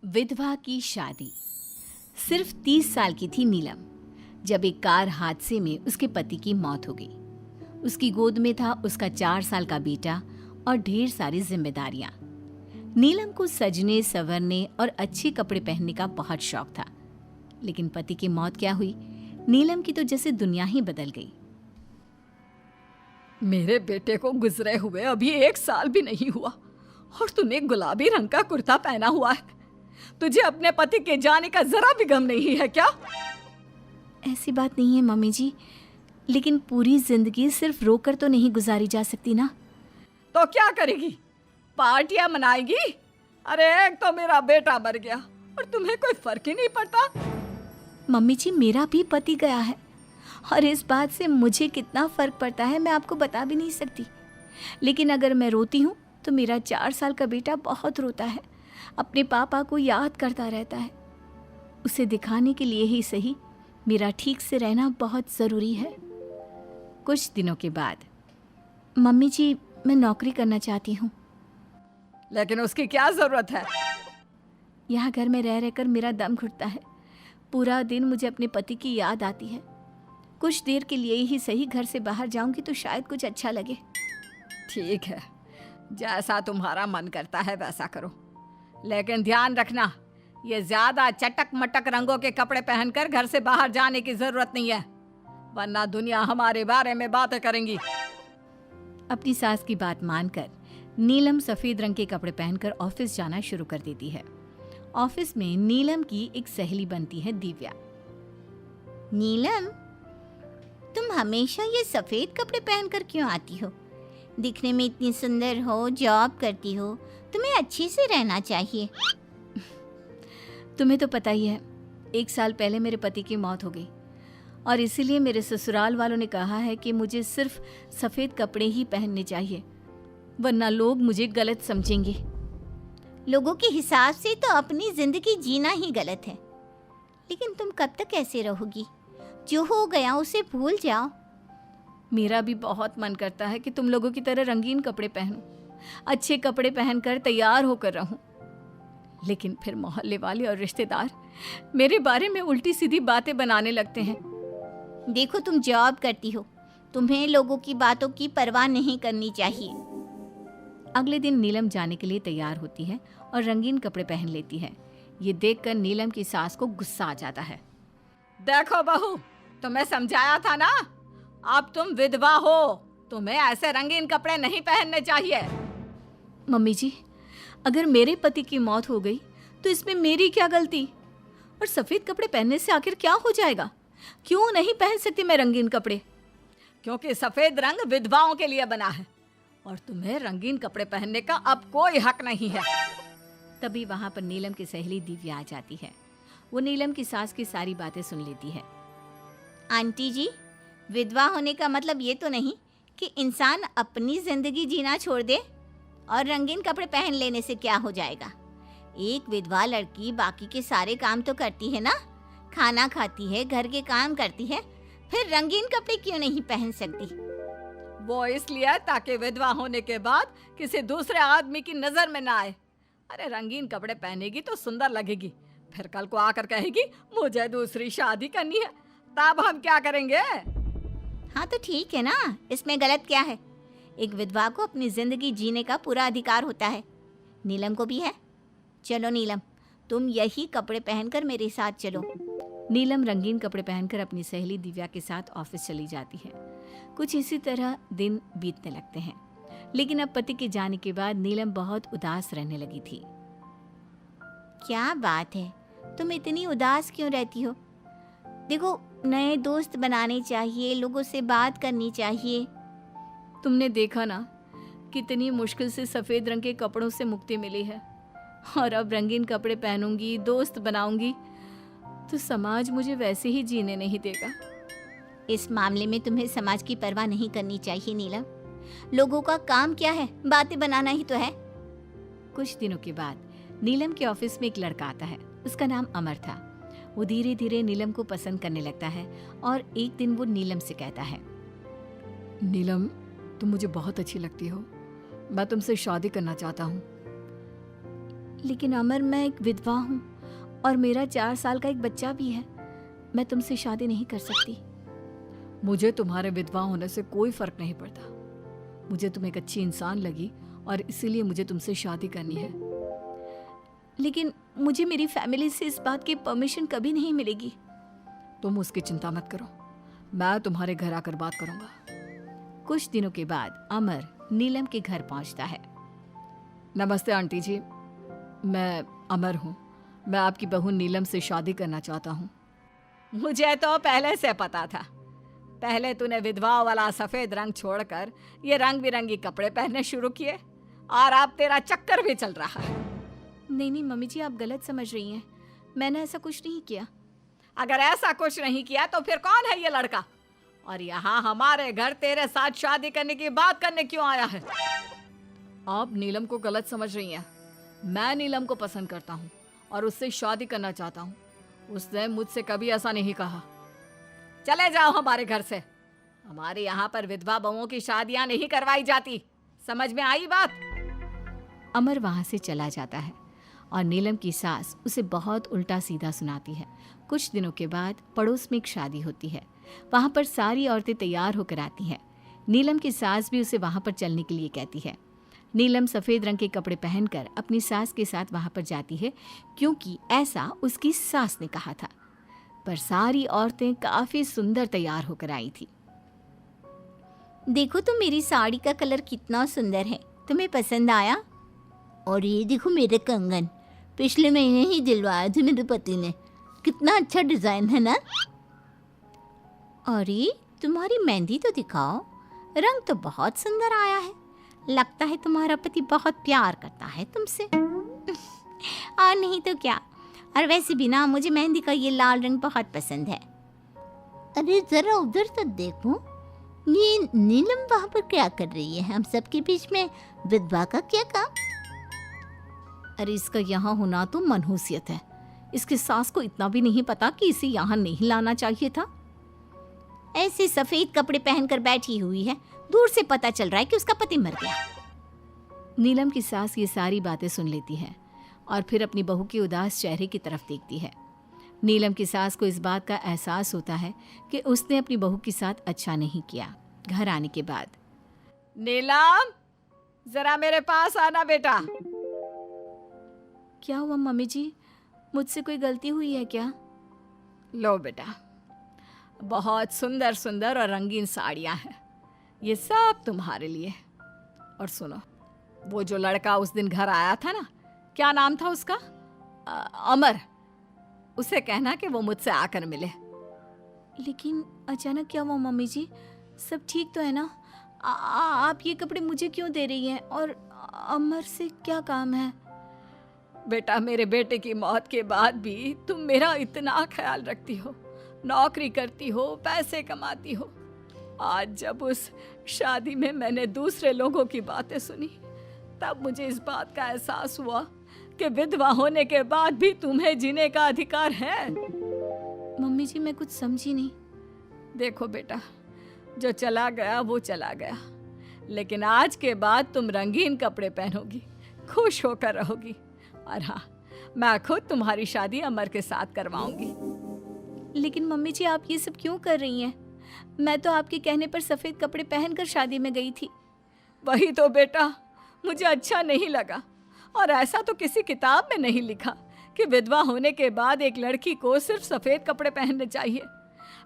विधवा की शादी। सिर्फ 30 साल की थी नीलम जब एक कार हादसे में उसके पति की मौत हो गई। उसकी गोद में था उसका 4 साल का बेटा और ढेर सारी जिम्मेदारियां। नीलम को सजने संवरने और अच्छे कपड़े पहनने का बहुत शौक था, लेकिन पति की मौत क्या हुई, नीलम की तो जैसे दुनिया ही बदल गई। मेरे बेटे को गुजरे हुए अभी 1 साल भी नहीं हुआ और तूने गुलाबी रंग का कुर्ता पहना हुआ है। तुझे अपने पति के जाने का जरा भी गम नहीं है क्या? ऐसी बात नहीं है मम्मी जी, लेकिन पूरी जिंदगी सिर्फ रोकर तो नहीं गुजारी जा सकती ना। तो क्या करेगी? पार्टियां मनाएगी? अरे एक तो मेरा बेटा मर गया और तुम्हें कोई फर्क ही नहीं पड़ता। मम्मी जी, मेरा भी पति गया है और इस बात से मुझे कितना फर्क पड़ता है मैं आपको बता भी नहीं सकती। लेकिन अगर मैं रोती हूँ तो मेरा 4 साल का बेटा बहुत रोता है, अपने पापा को याद करता रहता है। उसे दिखाने के लिए ही सही मेरा ठीक से रहना बहुत ज़रूरी है। कुछ दिनों के बाद, मम्मी जी मैं नौकरी करना चाहती हूँ। लेकिन उसकी क्या जरूरत है? यहाँ घर में रह रहकर मेरा दम घुटता है। पूरा दिन मुझे अपने पति की याद आती है। कुछ देर के लिए ही सही घर से बाहर जाऊंगी तो शायद कुछ अच्छा लगे। ठीक है, जैसा तुम्हारा मन करता है वैसा करो, लेकिन ध्यान रखना ये ज्यादा चटक मटक रंगों के कपड़े पहनकर घर से बाहर जाने की जरूरत नहीं है, वरना दुनिया हमारे बारे में बातें करेंगी। अपनी सास की बात मानकर नीलम सफेद रंग के कपड़े पहनकर ऑफिस जाना शुरू कर देती है। ऑफिस में नीलम की एक सहेली बनती है दिव्या। नीलम, तुम हमेशा ये सफेद कपड़े पहनकर क्यों आती हो? दिखने में इतनी सुंदर हो, जॉब करती हो, तुम्हें अच्छे से रहना चाहिए। तुम्हें तो पता ही है, 1 साल पहले मेरे पति की मौत हो गई और इसीलिए मेरे ससुराल वालों ने कहा है कि मुझे सिर्फ सफेद कपड़े ही पहनने चाहिए, वरना लोग मुझे गलत समझेंगे। लोगों के हिसाब से तो अपनी जिंदगी जीना ही गलत है, लेकिन तुम कब तक ऐसे रहोगी? जो हो गया उसे भूल जाओ। मेरा भी बहुत मन करता है कि तुम लोगों की तरह रंगीन कपड़े पहनूं, अच्छे कपड़े पहनकर तैयार होकर रहूं, लेकिन फिर मोहल्ले वाले और रिश्तेदार मेरे बारे में उल्टी सीधी बातें बनाने लगते हैं। देखो, तुम जॉब करती हो, तुम्हें लोगों की बातों की परवाह नहीं करनी चाहिए। अगले दिन नीलम जाने के लिए तैयार होती है और रंगीन कपड़े पहन लेती है। ये देखकर नीलम की सास को गुस्सा आ जाता है। देखो बहू, तुम्हें समझाया था ना, अब तुम विधवा हो, तुम्हें ऐसे रंगीन कपड़े नहीं पहनने चाहिए। मम्मी जी, अगर मेरे पति की मौत हो गई तो इसमें मेरी क्या गलती? और सफेद कपड़े पहनने से आखिर क्या हो जाएगा? क्यों नहीं पहन सकती मैं रंगीन कपड़े? क्योंकि सफेद रंग विधवाओं के लिए बना है और तुम्हें रंगीन कपड़े पहनने का अब कोई हक नहीं है। तभी वहां पर नीलम की सहेली दिव्या आ जाती है। वो नीलम की सास की सारी बातें सुन लेती है। आंटी जी, विधवा होने का मतलब ये तो नहीं कि इंसान अपनी जिंदगी जीना छोड़ दे और रंगीन कपड़े पहन लेने से क्या हो जाएगा। एक विधवा लड़की बाकी के सारे काम तो करती है ना, खाना खाती है, घर के काम करती है, फिर रंगीन कपड़े क्यों नहीं पहन सकती? वो इसलिए ताकि विधवा होने के बाद किसी दूसरे आदमी की नजर में ना आए। अरे रंगीन कपड़े पहनेगी तो सुंदर लगेगी, फिर कल को आकर कहेगी मुझे दूसरी शादी करनी है, तब हम क्या करेंगे? हाँ तो ठीक है ना, इसमें गलत क्या है? एक विधवा को अपनी जिंदगी जीने का पूरा अधिकार होता है, नीलम को भी है। चलो नीलम, तुम यही कपड़े पहनकर मेरे साथ चलो। नीलम रंगीन कपड़े पहनकर अपनी सहेली दिव्या के साथ ऑफिस चली जाती है। कुछ इसी तरह दिन बीतने लगते हैं, लेकिन अब पति के जाने के बाद नीलम बहुत उदास रहने लगी थी। क्या बात है, तुम इतनी उदास क्यों रहती हो? देखो, नए दोस्त बनाने चाहिए, लोगों से बात करनी चाहिए। तुमने देखा ना, कितनी मुश्किल से सफेद रंग के कपड़ों से मुक्ति मिली है, और अब रंगीन कपड़े पहनूंगी, दोस्त बनाऊंगी तो समाज मुझे वैसे ही जीने नहीं देगा। इस मामले में तुम्हें समाज की परवाह नहीं करनी चाहिए नीलम। लोगों का काम क्या है? बातें बनाना ही तो है। कुछ दिनों के बाद नीलम के ऑफिस में एक लड़का आता है। उसका नाम अमर था। वो धीरे धीरे नीलम को पसंद करने लगता है और एक दिन वो नीलम से कहता है, नीलम, तुम मुझे बहुत अच्छी लगती हो, मैं तुमसे शादी करना चाहता हूँ। लेकिन अमर, मैं एक विधवा हूँ और मेरा 4 साल का एक बच्चा भी है। मैं तुमसे शादी नहीं कर सकती। मुझे तुम्हारे विधवा होने से कोई फर्क नहीं पड़ता। मुझे तुम एक अच्छी इंसान लगी और इसीलिए मुझे तुमसे शादी करनी है। लेकिन मुझे मेरी फैमिली से इस बात की परमिशन कभी नहीं मिलेगी। तुम उसकी चिंता मत करो, मैं तुम्हारे घर आकर बात करूंगा। कुछ दिनों के बाद अमर नीलम के घर पहुंचता है। नमस्ते आंटी जी, मैं अमर हूँ। मैं आपकी बहू नीलम से शादी करना चाहता हूँ। मुझे तो पहले से पता था। पहले तूने विधवा वाला सफेद रंग छोड़कर ये रंग बिरंगी कपड़े पहनने शुरू किए और अब तेरा चक्कर भी चल रहा है। नहीं मम्मी जी, आप गलत समझ रही हैं। मैंने ऐसा कुछ नहीं किया। अगर ऐसा कुछ नहीं किया तो फिर कौन है ये लड़का, और यहाँ हमारे घर तेरे साथ शादी करने की बात करने क्यों आया है? आप नीलम को गलत समझ रही हैं। मैं नीलम को पसंद करता हूँ और उससे शादी करना चाहता हूँ। उसने मुझसे कभी ऐसा नहीं कहा। चले जाओ हमारे घर से। हमारे यहाँ पर विधवा बहुओं की शादियाँ नहीं करवाई जाती। समझ में आई बात? अमर वहाँ से चला जाता है और नीलम की सास उसे बहुत उल्टा सीधा सुनाती है। कुछ दिनों के बाद पड़ोस में एक शादी होती है। वहाँ पर सारी औरतें तैयार होकर आती हैं। नीलम की सास भी उसे वहाँ पर चलने के लिए कहती है। नीलम सफ़ेद रंग के कपड़े पहनकर अपनी सास के साथ वहाँ पर जाती है, क्योंकि ऐसा उसकी सास ने कहा था। पर सारी औरतें काफ़ी सुंदर तैयार होकर आई थी। देखो तो मेरी साड़ी का कलर कितना सुंदर है, तुम्हें पसंद आया? और ये देखो मेरे कंगन, पिछले महीने ही दिलवाए थे मेरे पति ने। कितना अच्छा डिजाइन है ना? अरे तुम्हारी मेहंदी तो दिखाओ, रंग तो बहुत सुंदर आया है। लगता है तुम्हारा पति बहुत प्यार करता है तुमसे। और नहीं तो क्या। और वैसे भी ना, मुझे मेहंदी का ये लाल रंग बहुत पसंद है। अरे जरा उधर तो देखो, ये नीलम वहाँ पर क्या कर रही है? हम सबके बीच में विधवा का क्या काम? अरे इसका यहाँ होना तो मनहूसियत है। इसकी सास को इतना भी नहीं पता कि इसे यहाँ नहीं लाना चाहिए था। ऐसे सफेद कपड़े पहनकर बैठी हुई है, दूर से पता चल रहा है कि उसका पति मर गया। नीलम की सास ये सारी बातें सुन लेती है और फिर अपनी बहू के उदास चेहरे की तरफ देखती है। नीलम की सास को इस बात का एहसास होता है कि उसने अपनी बहू के साथ अच्छा नहीं किया। घर आने के बाद, नीलम, जरा मेरे पास आना बेटा। क्या हुआ मम्मी जी? मुझसे कोई गलती हुई है क्या? लो बेटा, बहुत सुंदर सुंदर और रंगीन साड़ियाँ हैं, ये सब तुम्हारे लिए। और सुनो, वो जो लड़का उस दिन घर आया था ना, क्या नाम था उसका? अमर। उसे कहना कि वो मुझसे आकर मिले। लेकिन अचानक क्या हुआ मम्मी जी? सब ठीक तो है ना? आप ये कपड़े मुझे क्यों दे रही हैं? और अमर से क्या काम है? बेटा, मेरे बेटे की मौत के बाद भी तुम मेरा इतना ख्याल रखती हो, नौकरी करती हो, पैसे कमाती हो। आज जब उस शादी में मैंने दूसरे लोगों की बातें सुनी, तब मुझे इस बात का एहसास हुआ कि विधवा होने के बाद भी तुम्हें जीने का अधिकार है। मम्मी जी, मैं कुछ समझी नहीं। देखो बेटा, जो चला गया वो चला गया, लेकिन आज के बाद तुम रंगीन कपड़े पहनोगी, खुश होकर रहोगी। और हाँ, मैं खुद तुम्हारी शादी अमर के साथ करवाऊंगी। लेकिन मम्मी जी, आप ये सब क्यों कर रही हैं? मैं तो आपके कहने पर सफ़ेद कपड़े पहनकर शादी में गई थी। वही तो बेटा, मुझे अच्छा नहीं लगा। और ऐसा तो किसी किताब में नहीं लिखा कि विधवा होने के बाद एक लड़की को सिर्फ सफ़ेद कपड़े पहनने चाहिए।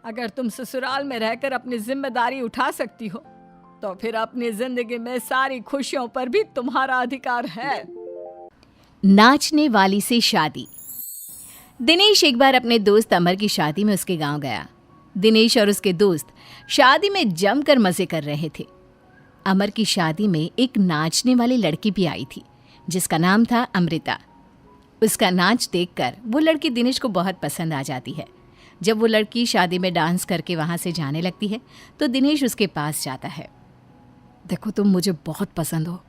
अगर तुम ससुराल में रहकर अपनी जिम्मेदारी उठा सकती हो, तो फिर अपनी जिंदगी में सारी खुशियों पर भी तुम्हारा अधिकार है। नाचने वाली से शादी। दिनेश एक बार अपने दोस्त अमर की शादी में उसके गांव गया। दिनेश और उसके दोस्त शादी में जमकर मजे कर रहे थे। अमर की शादी में एक नाचने वाली लड़की भी आई थी, जिसका नाम था अमृता। उसका नाच देखकर वो लड़की दिनेश को बहुत पसंद आ जाती है। जब वो लड़की शादी में डांस करके वहाँ से जाने लगती है, तो दिनेश उसके पास जाता है। देखो, तुम मुझे बहुत पसंद हो,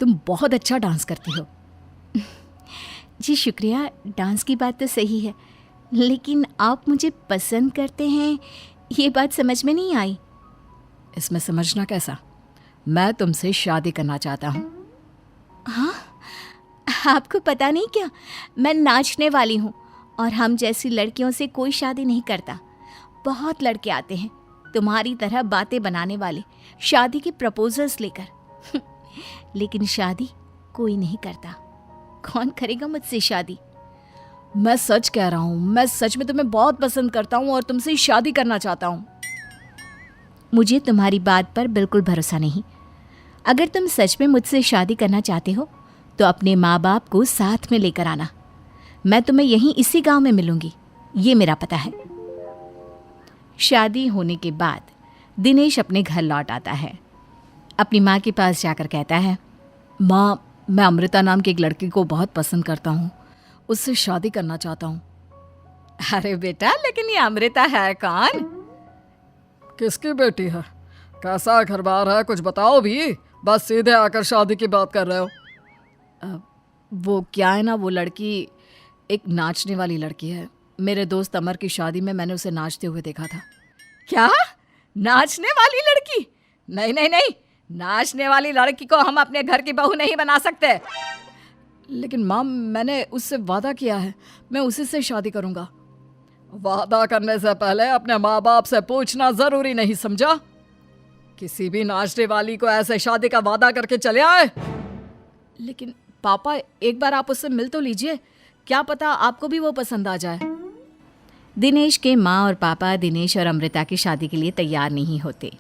तुम बहुत अच्छा डांस करती हो। जी शुक्रिया, डांस की बात तो सही है, लेकिन आप मुझे पसंद करते हैं, ये बात समझ में नहीं आई। इसमें समझना कैसा? मैं तुमसे शादी करना चाहता हूँ। हाँ आपको पता नहीं क्या, मैं नाचने वाली हूँ और हम जैसी लड़कियों से कोई शादी नहीं करता। बहुत लड़के आते हैं तुम्हारी तरह बातें बनाने वाले, शादी के प्रपोजल्स लेकर लेकिन शादी कोई नहीं करता। कौन करेगा मुझसे शादी? मैं सच कह रहा हूँ, मैं सच में तुम्हें बहुत पसंद करता हूँ और तुमसे शादी करना चाहता हूँ। मुझे तुम्हारी बात पर बिल्कुल भरोसा नहीं। अगर तुम सच में मुझसे शादी करना चाहते हो तो अपने माँ बाप को साथ में लेकर आना। मैं तुम्हें यहीं इसी गांव में मिलूंगी, ये मेरा पता है। शादी होने के बाद दिनेश अपने घर लौट आता है। अपनी माँ के पास जाकर कहता है, माँ, मैं अमृता नाम की एक लड़की को बहुत पसंद करता हूँ, उससे शादी करना चाहता हूँ। अरे बेटा, लेकिन ये अमृता है कौन? किसकी बेटी है? कैसा घर बार है, कुछ बताओ भी। बस सीधे आकर शादी की बात कर रहे हो। वो क्या है ना, वो लड़की एक नाचने वाली लड़की है। मेरे दोस्त अमर की शादी में मैंने उसे नाचते हुए देखा था। क्या? नाचने वाली लड़की? नहीं नहीं नहीं, नाचने वाली लड़की को हम अपने घर की बहू नहीं बना सकते। लेकिन माँ, मैंने उससे वादा किया है, मैं उसी से शादी करूंगा। वादा करने से पहले अपने माँ बाप से पूछना जरूरी नहीं समझा? किसी भी नाचने वाली को ऐसे शादी का वादा करके चले आए? लेकिन पापा, एक बार आप उससे मिल तो लीजिए, क्या पता आपको भी वो पसंद आ जाए। दिनेश के माँ और पापा दिनेश और अमृता की शादी के लिए तैयार नहीं होते।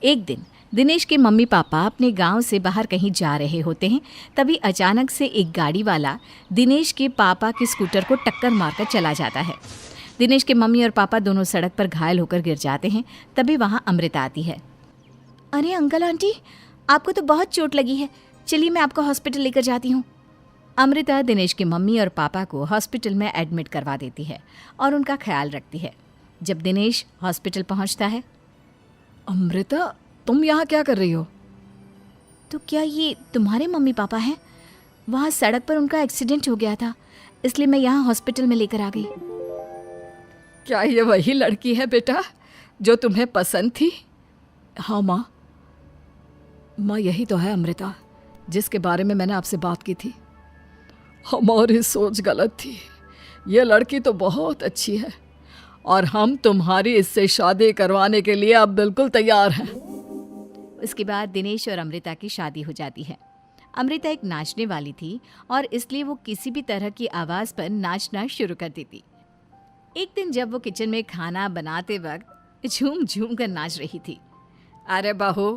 एक दिन दिनेश के मम्मी पापा अपने गांव से बाहर कहीं जा रहे होते हैं। तभी अचानक से एक गाड़ी वाला दिनेश के पापा के स्कूटर को टक्कर मारकर चला जाता है। दिनेश के मम्मी और पापा दोनों सड़क पर घायल होकर गिर जाते हैं। तभी वहां अमृता आती है। अरे अंकल आंटी, आपको तो बहुत चोट लगी है, चलिए मैं आपको हॉस्पिटल लेकर जाती हूँ। अमृता दिनेश की मम्मी और पापा को हॉस्पिटल में एडमिट करवा देती है और उनका ख्याल रखती है। जब दिनेश हॉस्पिटल पहुँचता है, अमृता, तुम यहाँ क्या कर रही हो? तो क्या ये तुम्हारे मम्मी पापा हैं? वहाँ सड़क पर उनका एक्सीडेंट हो गया था, इसलिए मैं यहाँ हॉस्पिटल में लेकर आ गई। क्या ये वही लड़की है बेटा जो तुम्हें पसंद थी? हाँ माँ, यही तो है अमृता, जिसके बारे में मैंने आपसे बात की थी। हमारी सोच गलत थी। ये लड़की तो बहुत अच्छी है और हम तुम्हारी इससे शादी करवाने के लिए अब बिल्कुल तैयार हैं। उसके बाद दिनेश और अमृता की शादी हो जाती है। अमृता एक नाचने वाली थी और इसलिए वो किसी भी तरह की आवाज़ पर नाचना शुरू कर देती। एक दिन जब वो किचन में खाना बनाते वक्त झूम झूम कर नाच रही थी। अरे बहू,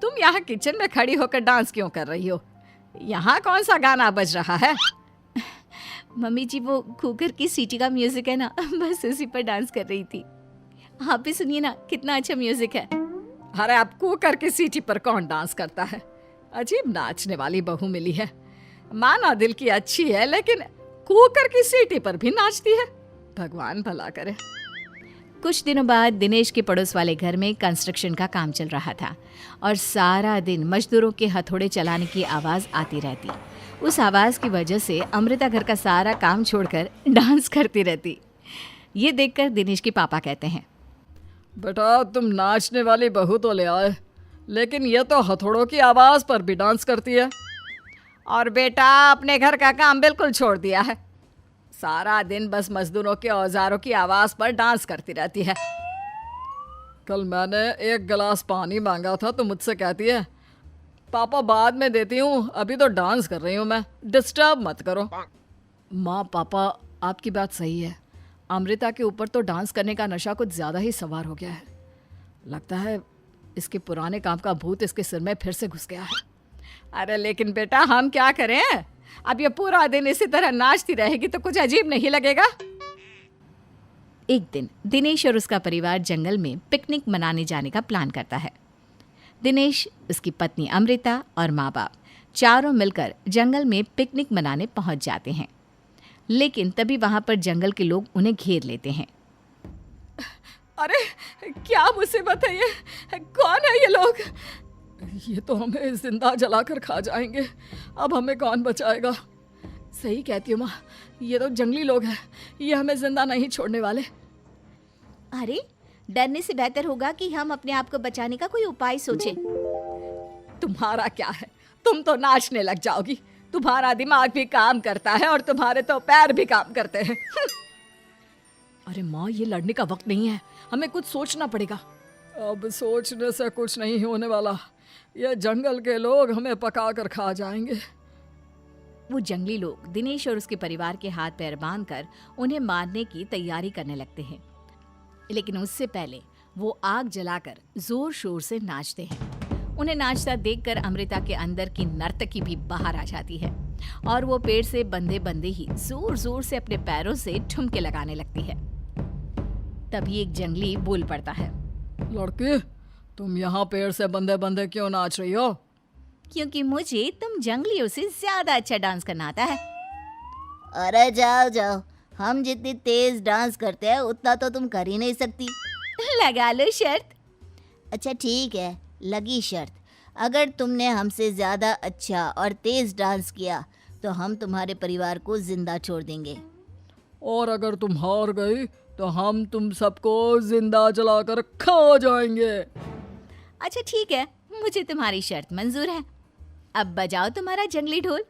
तुम यहाँ किचन में खड़ी होकर डांस क्यों कर रही हो? यहाँ कौन सा गाना बज रहा है? मम्मी जी, वो कुकर की सीटी का म्यूजिक है ना, बस उसी पर डांस कर रही थी। आप भी सुनिए ना, कितना अच्छा म्यूजिक है। अरे अब कुकर की सीटी पर कौन डांस करता है? अजीब नाचने वाली बहू मिली है। माना दिल की अच्छी है, लेकिन कुकर की सीटी पर भी नाचती है। भगवान भला करे। कुछ दिनों बाद दिनेश के पड़ोस वाले घर में कंस्ट्रक्शन का काम चल रहा था और सारा दिन मजदूरों के हथौड़े चलाने की आवाज़ आती रहती। उस आवाज़ की वजह से अमृता घर का सारा काम छोड़कर डांस करती रहती। ये देखकर दिनेश के पापा कहते हैं, बेटा, तुम नाचने वाली बहू तो ले आए, लेकिन ये तो हथौड़ों की आवाज़ पर भी डांस करती है। और बेटा अपने घर का काम बिल्कुल छोड़ दिया है, सारा दिन बस मजदूरों के औजारों की आवाज़ पर डांस करती रहती है। कल मैंने एक गिलास पानी मांगा था तो मुझसे कहती है, पापा बाद में देती हूँ, अभी तो डांस कर रही हूँ मैं, डिस्टर्ब मत करो। माँ पापा, आपकी बात सही है। अमृता के ऊपर तो डांस करने का नशा कुछ ज़्यादा ही सवार हो गया है। लगता है इसके पुराने काम का भूत इसके सिर में फिर से घुस गया है। अरे लेकिन बेटा, हम क्या करें? अब ये पूरा दिन इसी तरह नाचती रहेगी तो कुछ अजीब नहीं लगेगा? एक दिन दिनेश और उसका परिवार जंगल में पिकनिक मनाने जाने का प्लान करता है। दिनेश, उसकी पत्नी अमृता और माँ बाप चारों मिलकर जंगल में पिकनिक मनाने पहुंच जाते हैं। लेकिन तभी वहां पर जंगल के लोग उन्हें घेर लेते हैं। अरे क्या मुसीबत है ये? कौन है ये लोग? ये तो हमें जिंदा जलाकर खा जाएंगे, अब हमें कौन बचाएगा? सही कहती हो माँ, ये तो जंगली लोग हैं, ये हमें जिंदा नहीं छोड़ने वाले। अरे डरने से बेहतर होगा कि हम अपने आप को बचाने का कोई उपाय सोचें। तुम्हारा क्या है, तुम तो नाचने लग जाओगी। तुम्हारा दिमाग भी काम करता है और तुम्हारे तो पैर भी काम करते हैं। अरे माँ, ये लड़ने का वक्त नहीं है, हमें कुछ सोचना पड़ेगा। अब सोचने से कुछ नहीं होने वाला, ये जंगल के लोग हमें पका कर खा जाएंगे। वो जंगली लोग दिनेश और उसके परिवार के हाथ पैर बांधकर उन्हें मारने की तैयारी करने लगते हैं। लेकिन उससे पहले वो आग जलाकर जोर शोर से नाचते हैं। उन्हें नाचता देखकर अमृता के अंदर की नर्तकी भी बाहर आ जाती है और वो पेड़ से बंधे बंधे ही जोर जोर से अपने पैरों से ठुमके लगाने लगती है। तभी एक जंगली बोल पड़ता है, लड़की, तुम यहाँ पेड़ से बंधे बंधे क्यों नाच रही हो? क्योंकि मुझे तुम जंगलियों से ज्यादा अच्छा डांस करना आता है। अरे जाओ जाओ, हम जितनी तेज डांस करते हैं उतना तो तुम कर ही नहीं सकती। लगा लो शर्त। अच्छा ठीक है, लगी शर्त। अगर तुमने हमसे ज़्यादा अच्छा और तेज डांस किया तो हम तुम्हारे परिवार को जिंदा छोड़ देंगे। और अगर तुम हार गई तो हम तुम सबको जिंदा जलाकर खा जाएंगे। अच्छा ठीक है, मुझे तुम्हारी शर्त मंजूर है। अब बजाओ तुम्हारा जंगली ढोल,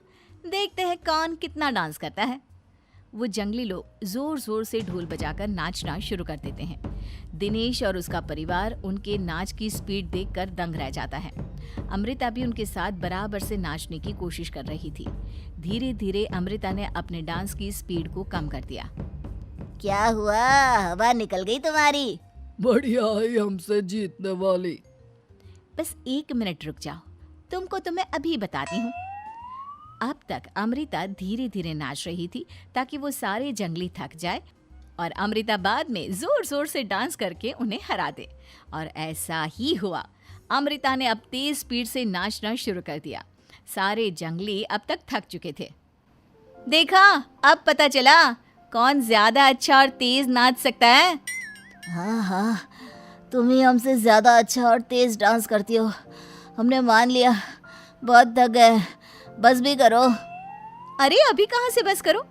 देखते हैं कौन कितना डांस करता है। वो जंगली लोग जोर जोर से ढोल बजाकर नाचना शुरू कर देते हैं। दिनेश और उसका परिवार उनके नाच की स्पीड देखकर दंग रह जाता है। अमृता भी उनके साथ बराबर से नाचने की कोशिश कर रही थी। धीरे धीरे अमृता ने अपने डांस की स्पीड को कम कर दिया। क्या हुआ, हवा निकल गई तुम्हारी? बढ़िया ही हमसे जीतने वाली। बस 1 मिनट रुक जाओ, तुमको तो मैं अभी बताती हूँ। अब तक अमृता धीरे धीरे नाच रही थी ताकि वो सारे जंगली थक जाए और अमृता बाद में जोर जोर से डांस करके उन्हें हरा दे। और ऐसा ही हुआ। अमृता ने अब तेज स्पीड से नाचना शुरू कर दिया। सारे जंगली अब तक थक चुके थे। देखा, अब पता चला कौन ज्यादा अच्छा और तेज नाच सकता है। हाँ हाँ, तुम ही हमसे ज़्यादा अच्छा और तेज डांस करती हो। हमने मान लिया, बहुत थक गए, बस भी करो। अरे अभी कहाँ से बस करो,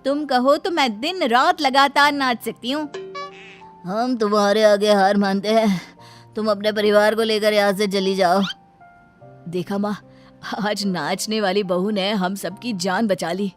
तुम कहो तो मैं दिन रात लगातार नाच सकती हूँ। हम तुम्हारे आगे हार मानते हैं, तुम अपने परिवार को लेकर यहाँ से चली जाओ। देखा माँ, आज नाचने वाली बहू ने हम सबकी जान बचा ली।